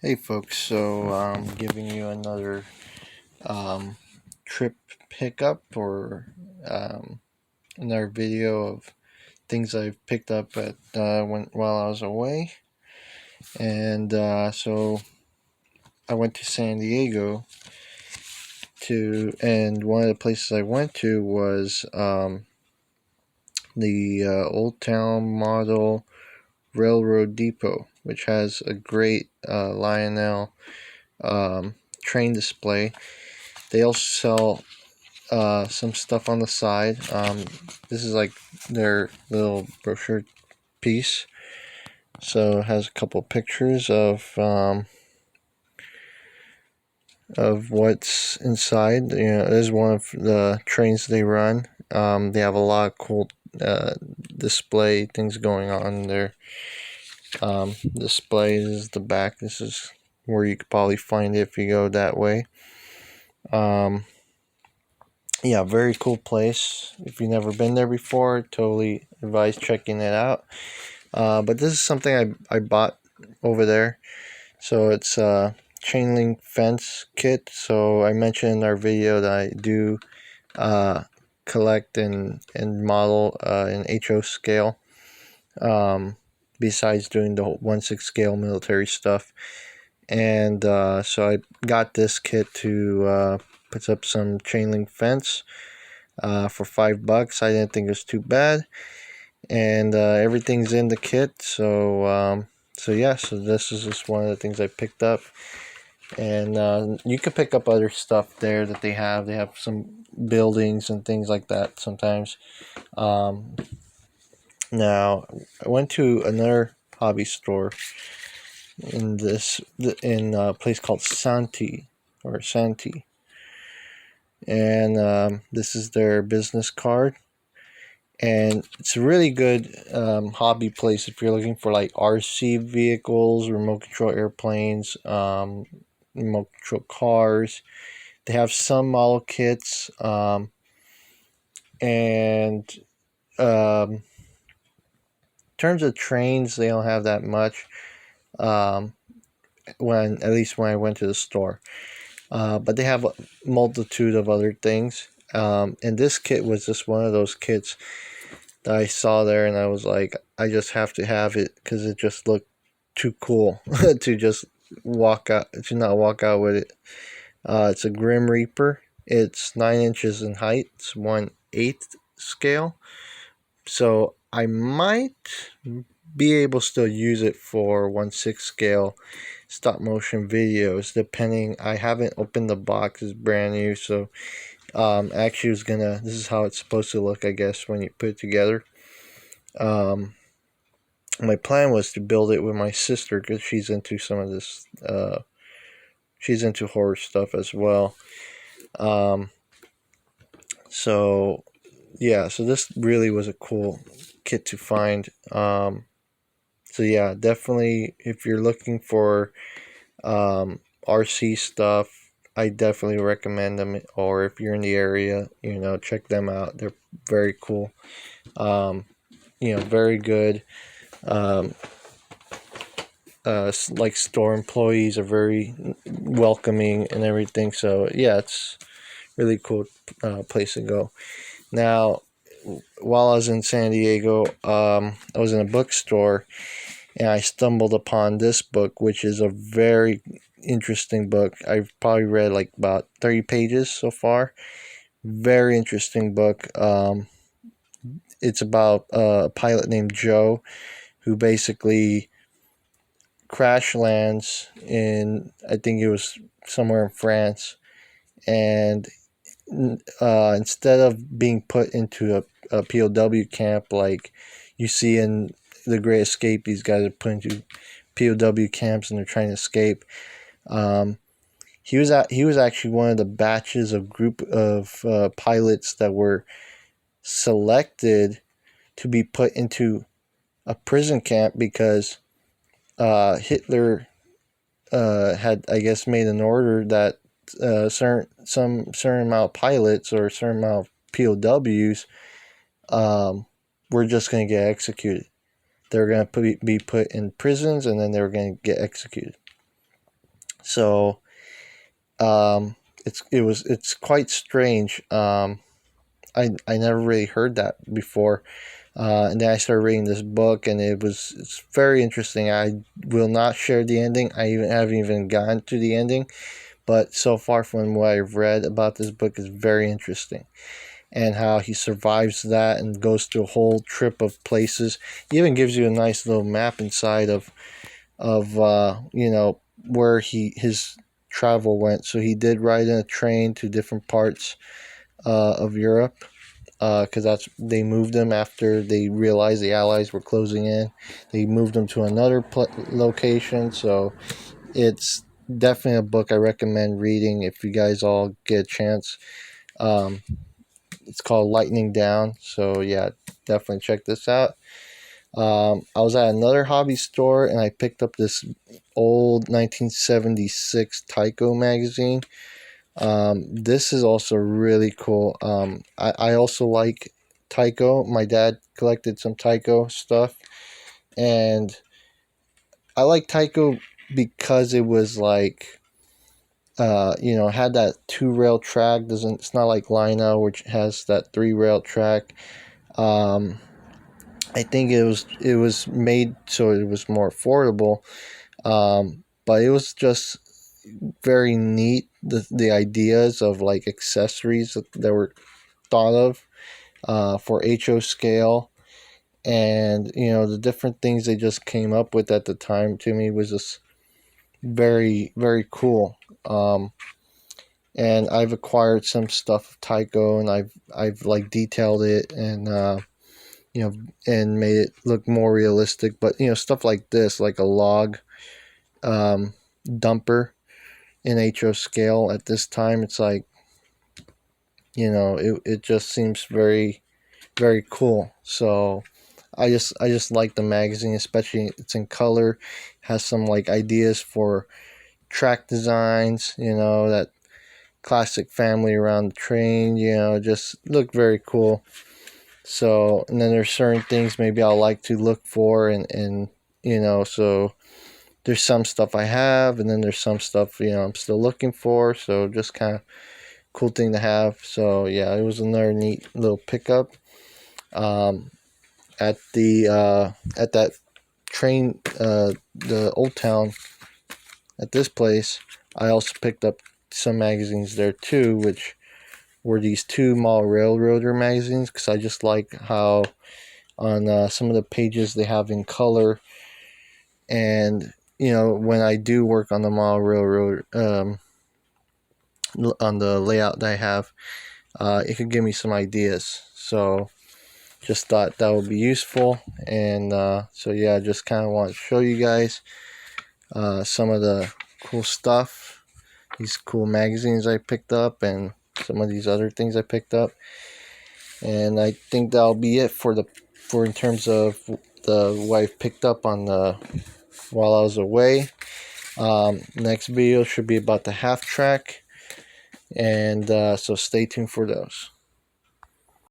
Hey folks, so I'm giving you another trip pickup or another video of things I've picked up at while I was away. And so I went to San Diego and one of the places I went to was the Old Town Model Railroad Depot, which has a great Lionel train display. They also sell some stuff on the side. This is like their little brochure piece. So it has a couple pictures of what's inside. It is one of the trains they run. They have a lot of cool display things going on there. Display is the back. This is where you could probably find it if you go that way. Yeah, very cool place. If you've never been there before, totally advise checking it out. But this is something I bought over there. So it's a Chainlink Fence Kit. So I mentioned in our video that I do collect and model in HO scale. Besides doing the 1/6 scale military stuff. And so I got this kit to put up some chain link fence for $5. I didn't think it was too bad, and everything's in the kit. So yeah, so this is just one of the things I picked up, and you can pick up other stuff there that they have. They have some buildings and things like that sometimes. Now I went to another hobby store in a place called Santi or Santi, and this is their business card, and it's a really good hobby place if you're looking for like RC vehicles, remote control airplanes, remote control cars. They have some model kits, and in terms of trains, they don't have that much. At least when I went to the store. But they have a multitude of other things. And this kit was just one of those kits that I saw there, and I was like, I just have to have it because it just looked too cool to just not walk out with it. It's a Grim Reaper. It's 9 inches in height. It's 1/8 scale. So I might be able to still use it for 1/6 scale stop motion videos, depending. I haven't opened the box. It's brand new, so actually was gonna this is how it's supposed to look, I guess, when you put it together. My plan was to build it with my sister because she's into some of this she's into horror stuff as well. So yeah, so this really was a cool kit to find. So yeah, definitely if you're looking for RC stuff, I definitely recommend them. Or if you're in the area, check them out. They're very cool. Very good. Um, like store employees are very welcoming and everything. So yeah, it's really cool place to go. Now, while I was in San Diego, I was in a bookstore and I stumbled upon this book, which is a very interesting book. I've probably read like about 30 pages so far. Very interesting book. It's about a pilot named Joe who basically crash lands in, I think it was somewhere in France, and instead of being put into a POW camp like you see in The Great Escape, these guys are put into POW camps and they're trying to escape. He was actually one of the batches of group of pilots that were selected to be put into a prison camp because Hitler had, I guess, made an order that certain amount of pilots or a certain amount of POWs were just going to get executed. They were going to be put in prisons and then they were going to get executed. So it's quite strange. I never really heard that before. And then I started reading this book, and it's very interesting. I will not share the ending. Haven't even gotten to the ending, but so far from what I've read about this book is very interesting, and how he survives that and goes through a whole trip of places. He even gives you a nice little map inside of where his travel went. So he did ride in a train to different parts of Europe, because they moved them after they realized the Allies were closing in. They moved them to another location. So it's definitely a book I recommend reading if you guys all get a chance. Um, it's called Lightning Down. So yeah, definitely check this out. I was at another hobby store, and I picked up this old 1976 Tyco magazine. This is also really cool. I also like Tyco. My dad collected some Tyco stuff, and I like Tyco because it was like, had that 2 rail track. It's not like Lino, which has that 3 rail track. Um, I think it was made so it was more affordable. But it was just very neat, the ideas of like accessories that were thought of for HO scale, and the different things they just came up with at the time, to me was just very, very cool. And I've acquired some stuff of Tyco, and I've like detailed it, and and made it look more realistic. But stuff like this, like a log um, dumper in HO scale at this time, it's like, it just seems very, very cool. So I just like the magazine, especially it's in color, has some like ideas for track designs, that classic family around the train, just look very cool. So, and then there's certain things maybe I'll like to look for, and so there's some stuff I have, and then there's some stuff I'm still looking for. So just kind of cool thing to have. So yeah, it was another neat little pickup. Um, at that train, the Old Town, at this place, I also picked up some magazines there too, which were these 2 Mile Railroader magazines, because I just like how on some of the pages they have in color. And when I do work on the Mile Railroad, on the layout that I have, it could give me some ideas. So just thought that would be useful. And so yeah, I just kind of want to show you guys some of the cool stuff, these cool magazines I picked up, and some of these other things I picked up. And I think that'll be it for in terms of the what I've picked up on the while I was away. Next video should be about the half track, and so stay tuned for those.